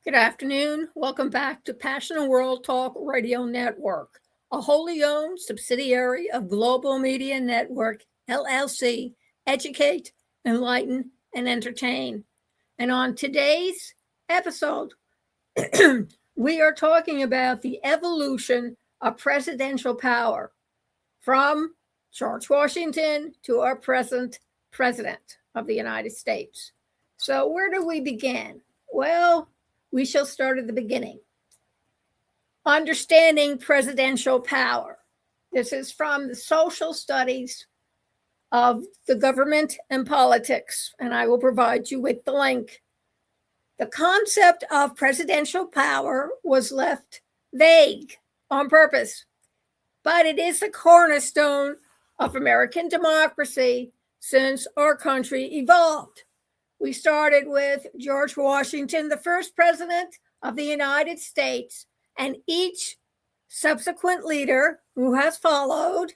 Good afternoon. Welcome back to Passionate World Talk Radio Network, a wholly owned subsidiary of Global Media Network, LLC. Educate, enlighten, and entertain. And on today's episode, we are talking about the evolution of presidential power from George Washington to our present president of the United States. So, where do we begin? Well, we shall start at the beginning. Understanding presidential power. This is from the Social Studies of the Government and Politics, and I will provide you with the link. The concept of presidential power was left vague on purpose, but it is the cornerstone of American democracy since our country evolved. We started with George Washington, the first president of the United States, and each subsequent leader who has followed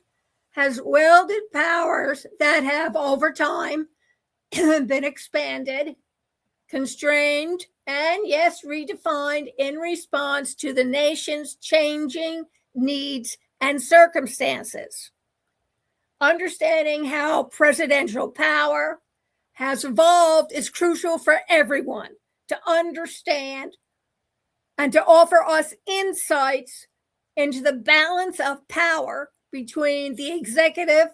has wielded powers that have over time been expanded, constrained, and yes, redefined in response to the nation's changing needs and circumstances. Understanding how presidential power has evolved is crucial for everyone to understand and to offer us insights into the balance of power between the executive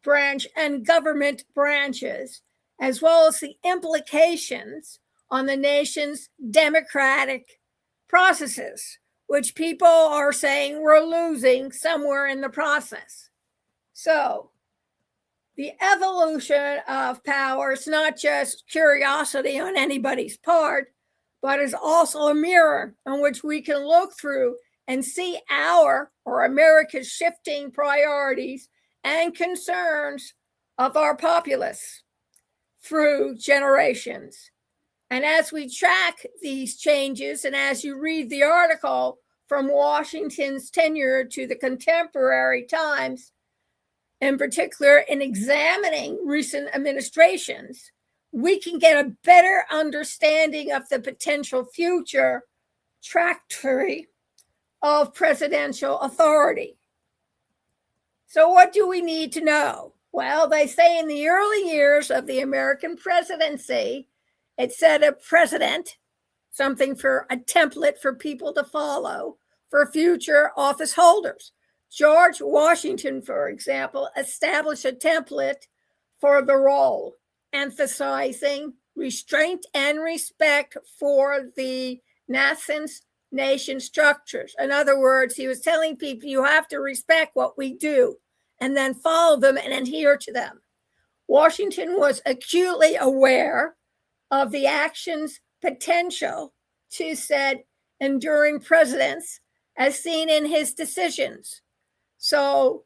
branch and government branches, as well as the implications on the nation's democratic processes, which people are saying we're losing somewhere in the process. So, the evolution of power is not just curiosity on anybody's part, but is also a mirror in which we can look through and see our or America's shifting priorities and concerns of our populace through generations. And as we track these changes, and as you read the article from Washington's tenure to the contemporary times, in particular in examining recent administrations, we can get a better understanding of the potential future trajectory of presidential authority. So what do we need to know? Well, they say in the early years of the American presidency, it said a precedent, something for a template for people to follow for future office holders. George Washington, for example, established a template for the role, emphasizing restraint and respect for the nascent nation structures. In other words, he was telling people you have to respect what we do and then follow them and adhere to them. Washington was acutely aware of the action's potential to set enduring precedents as seen in his decisions. So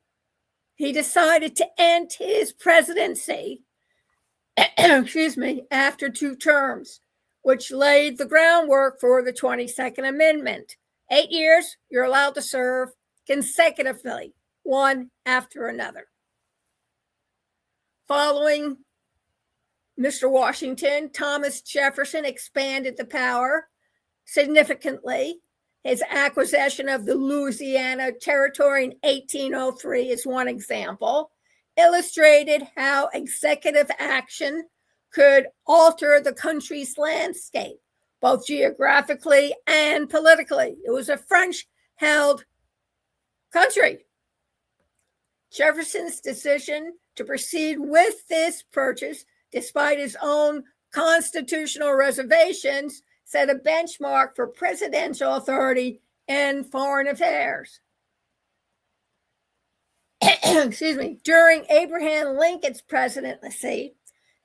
he decided to end his presidency, after 2 terms, which laid the groundwork for the 22nd Amendment. 8 years, you're allowed to serve consecutively, one after another. Following Mr. Washington, Thomas Jefferson expanded the power significantly. His acquisition of the Louisiana Territory in 1803 is one example, illustrated how executive action could alter the country's landscape, both geographically and politically. It was a French-held country. Jefferson's decision to proceed with this purchase, despite his own constitutional reservations, set a benchmark for presidential authority in foreign affairs. During Abraham Lincoln's presidency,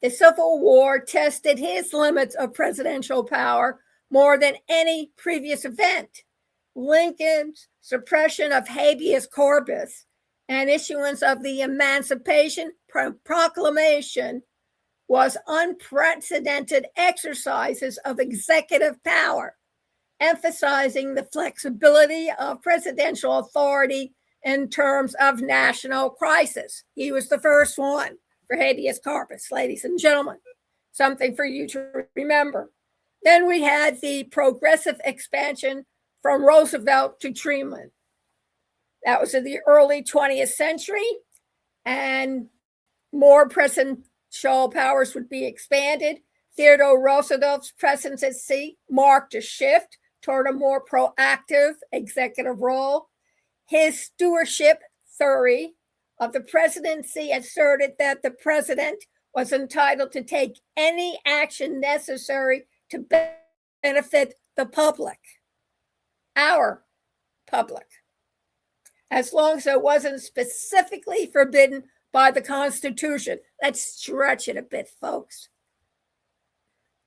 the Civil War tested his limits of presidential power more than any previous event. Lincoln's suppression of habeas corpus and issuance of the Emancipation Proclamation was unprecedented exercises of executive power, emphasizing the flexibility of presidential authority in terms of national crisis. He was the first one for habeas corpus, ladies and gentlemen. Something for you to remember. Then we had the progressive expansion from Roosevelt to Truman. That was in the early 20th century, and more presidential powers would be expanded. Theodore Roosevelt's presidency marked a shift toward a more proactive executive role. His stewardship theory of the presidency asserted that the president was entitled to take any action necessary to benefit the public, our public, as long as it wasn't specifically forbidden by the Constitution. Let's stretch it a bit, folks.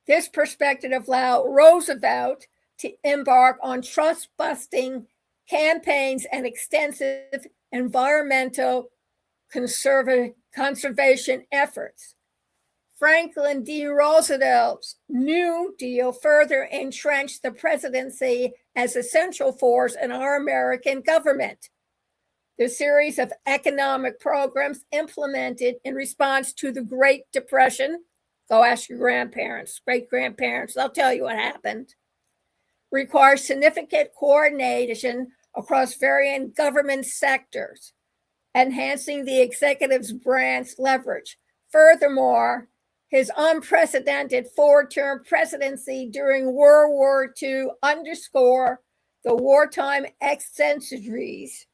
This perspective allowed Roosevelt to embark on trust-busting campaigns and extensive environmental conservation efforts. Franklin D. Roosevelt's New Deal further entrenched the presidency as a central force in our American government. The series of economic programs implemented in response to the Great Depression, go ask your grandparents, great-grandparents, they'll tell you what happened, requires significant coordination across varying government sectors, enhancing the executive's branch leverage. Furthermore, his unprecedented four-term presidency during World War II underscore the wartime eccentricities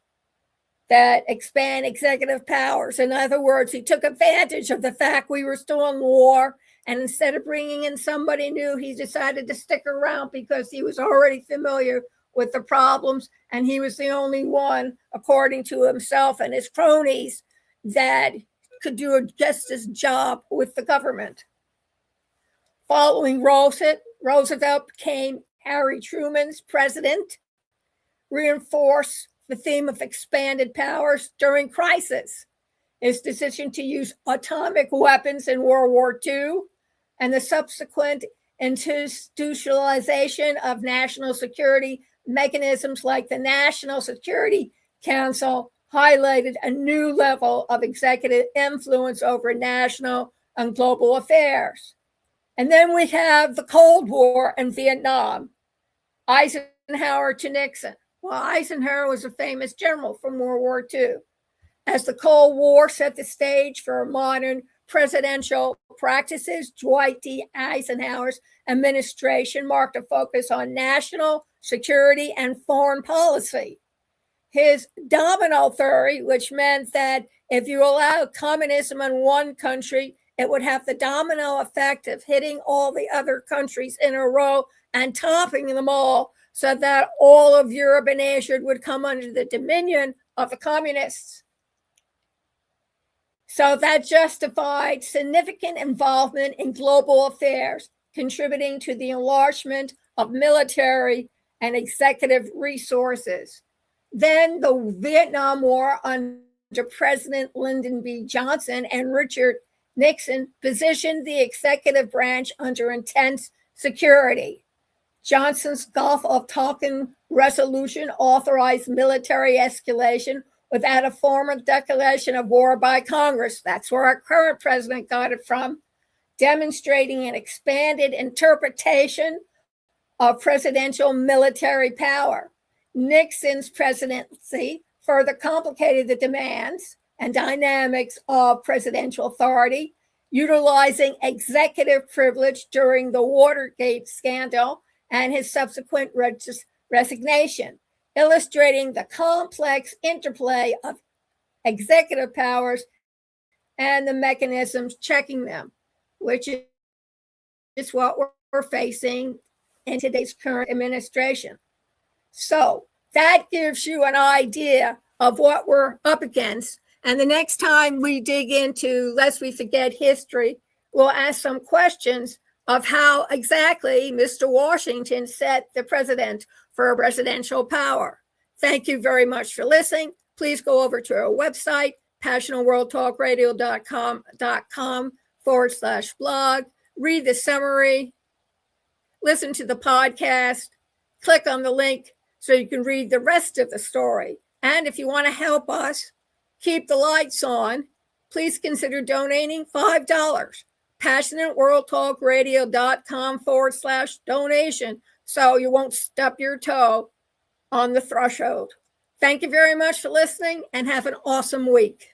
that expand executive powers. In other words, he took advantage of the fact we were still in war, and instead of bringing in somebody new, he decided to stick around because he was already familiar with the problems, and he was the only one, according to himself and his cronies, that could do a justice job with the government. Following Roosevelt became Harry Truman's president, reinforced the theme of expanded powers during Crises. His decision to use atomic weapons in World War II and the subsequent institutionalization of national security mechanisms like the National Security Council highlighted a new level of executive influence over national and global affairs. And then we have the Cold War and Vietnam, Eisenhower to Nixon. Well, Eisenhower was a famous general from World War II. As the Cold War set the stage for modern presidential practices, Dwight D. Eisenhower's administration marked a focus on national security and foreign policy. His domino theory, which meant that if you allow communism in one country, it would have the domino effect of hitting all the other countries in a row and topping them all, so that all of Europe and Asia would come under the dominion of the communists. So that justified significant involvement in global affairs, contributing to the enlargement of military and executive resources. Then the Vietnam War under President Lyndon B. Johnson and Richard Nixon positioned the executive branch under intense security. Johnson's Gulf of Tonkin resolution authorized military escalation without a formal declaration of war by Congress. That's where our current president got it from, demonstrating an expanded interpretation of presidential military power. Nixon's presidency further complicated the demands and dynamics of presidential authority, utilizing executive privilege during the Watergate scandal and his subsequent resignation, illustrating the complex interplay of executive powers and the mechanisms checking them, which is what we're facing in today's current administration. So that gives you an idea of what we're up against. And the next time we dig into, lest we forget history, we'll ask some questions of how exactly Mr. Washington set the precedent for presidential power. Thank you very much for listening. Please go over to our website, passionalworldtalkradio.com/blog, read the summary, listen to the podcast, click on the link so you can read the rest of the story. And if you want to help us keep the lights on, please consider donating $5 passionateworldtalkradio.com/donation so you won't stub your toe on the threshold. Thank you very much for listening and have an awesome week.